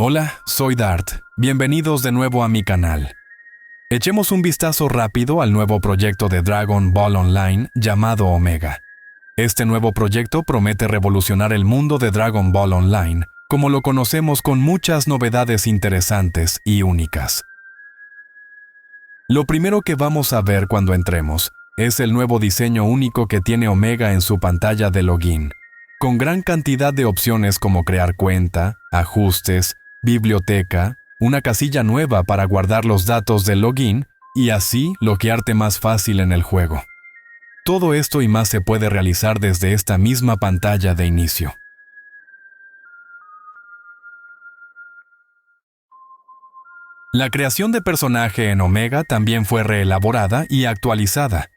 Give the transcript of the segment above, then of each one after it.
Hola, soy Dart. Bienvenidos de nuevo a mi canal. Echemos un vistazo rápido al nuevo proyecto de Dragon Ball Online llamado Omega. Este nuevo proyecto promete revolucionar el mundo de Dragon Ball Online, como lo conocemos, con muchas novedades interesantes y únicas. Lo primero que vamos a ver cuando entremos es el nuevo diseño único que tiene Omega en su pantalla de login, con gran cantidad de opciones como crear cuenta, ajustes, biblioteca, una casilla nueva para guardar los datos del login y así loguearte más fácil en el juego. Todo esto y más se puede realizar desde esta misma pantalla de inicio. La creación de personaje en Omega también fue reelaborada y actualizada.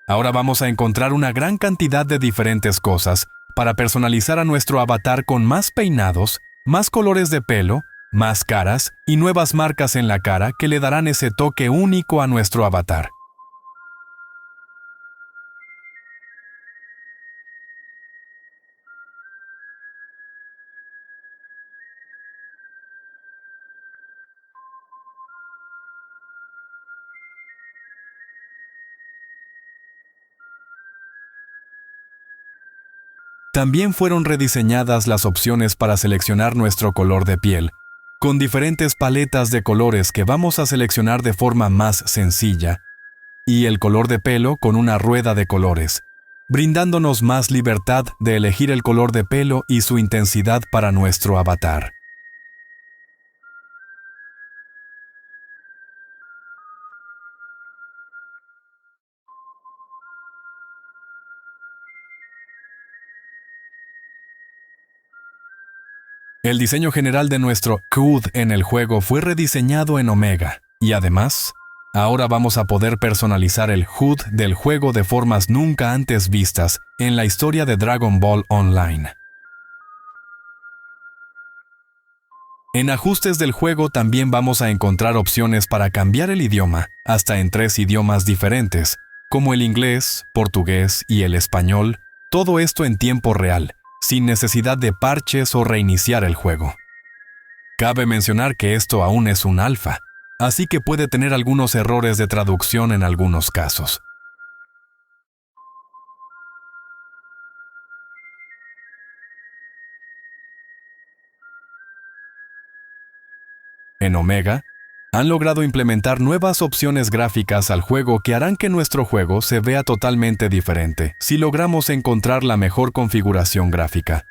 Ahora vamos a encontrar una gran cantidad de diferentes cosas para personalizar a nuestro avatar, con más peinados, más colores de pelo, más caras y nuevas marcas en la cara que le darán ese toque único a nuestro avatar. También fueron rediseñadas las opciones para seleccionar nuestro color de piel, con diferentes paletas de colores que vamos a seleccionar de forma más sencilla, y el color de pelo con una rueda de colores, brindándonos más libertad de elegir el color de pelo y su intensidad para nuestro avatar. El diseño general de nuestro HUD en el juego fue rediseñado en Omega, y además, ahora vamos a poder personalizar el HUD del juego de formas nunca antes vistas en la historia de Dragon Ball Online. En ajustes del juego también vamos a encontrar opciones para cambiar el idioma, hasta en 3 idiomas diferentes, como el inglés, portugués y el español, todo esto en tiempo real, sin necesidad de parches o reiniciar el juego. Cabe mencionar que esto aún es un alfa, así que puede tener algunos errores de traducción en algunos casos. En Omega, han logrado implementar nuevas opciones gráficas al juego que harán que nuestro juego se vea totalmente diferente si logramos encontrar la mejor configuración gráfica.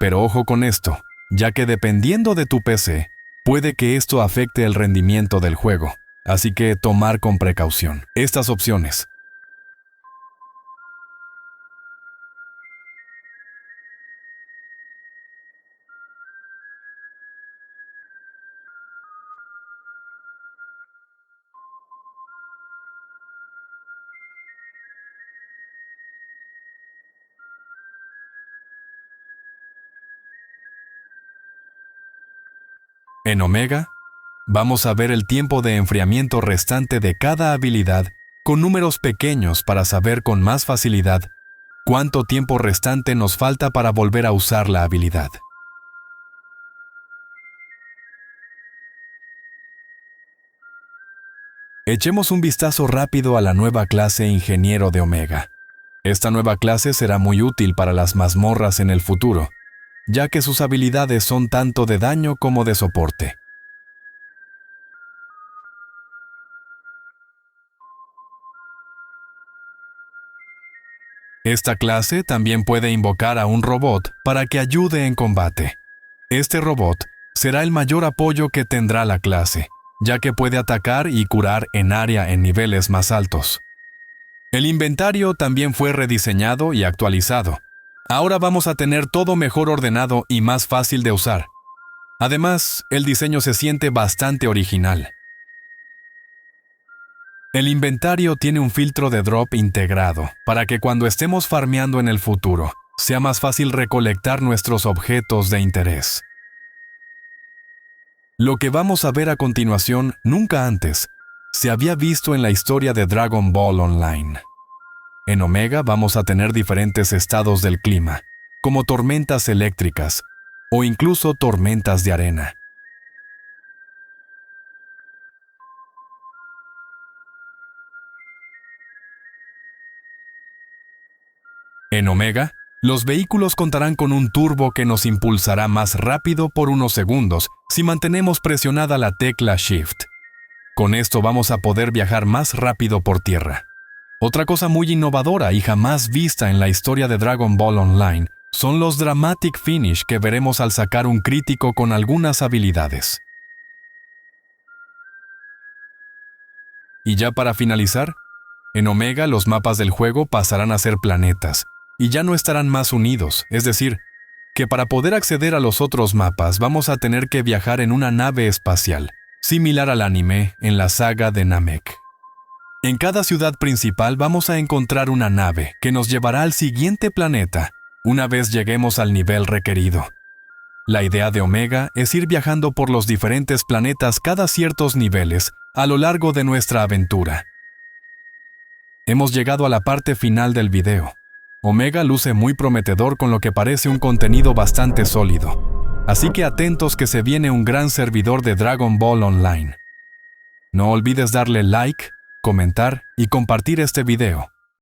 Pero ojo con esto, ya que dependiendo de tu PC, puede que esto afecte el rendimiento del juego, así que tomar con precaución estas opciones. En Omega, vamos a ver el tiempo de enfriamiento restante de cada habilidad con números pequeños para saber con más facilidad cuánto tiempo restante nos falta para volver a usar la habilidad. Echemos un vistazo rápido a la nueva clase Ingeniero de Omega. Esta nueva clase será muy útil para las mazmorras en el futuro, ya que sus habilidades son tanto de daño como de soporte. Esta clase también puede invocar a un robot para que ayude en combate. Este robot será el mayor apoyo que tendrá la clase, ya que puede atacar y curar en área en niveles más altos. El inventario también fue rediseñado y actualizado. Ahora vamos a tener todo mejor ordenado y más fácil de usar. Además, el diseño se siente bastante original. El inventario tiene un filtro de drop integrado para que cuando estemos farmeando en el futuro, sea más fácil recolectar nuestros objetos de interés. Lo que vamos a ver a continuación nunca antes se había visto en la historia de Dragon Ball Online. En Omega vamos a tener diferentes estados del clima, como tormentas eléctricas o incluso tormentas de arena. En Omega, los vehículos contarán con un turbo que nos impulsará más rápido por unos segundos si mantenemos presionada la tecla Shift. Con esto vamos a poder viajar más rápido por tierra. Otra cosa muy innovadora y jamás vista en la historia de Dragon Ball Online son los Dramatic Finish que veremos al sacar un crítico con algunas habilidades. Y ya para finalizar, en Omega los mapas del juego pasarán a ser planetas, y ya no estarán más unidos, es decir, que para poder acceder a los otros mapas vamos a tener que viajar en una nave espacial, similar al anime en la saga de Namek. En cada ciudad principal vamos a encontrar una nave que nos llevará al siguiente planeta, una vez lleguemos al nivel requerido. La idea de Omega es ir viajando por los diferentes planetas cada ciertos niveles a lo largo de nuestra aventura. Hemos llegado a la parte final del video. Omega luce muy prometedor con lo que parece un contenido bastante sólido. Así que atentos que se viene un gran servidor de Dragon Ball Online. No olvides darle like, comentar y compartir este video.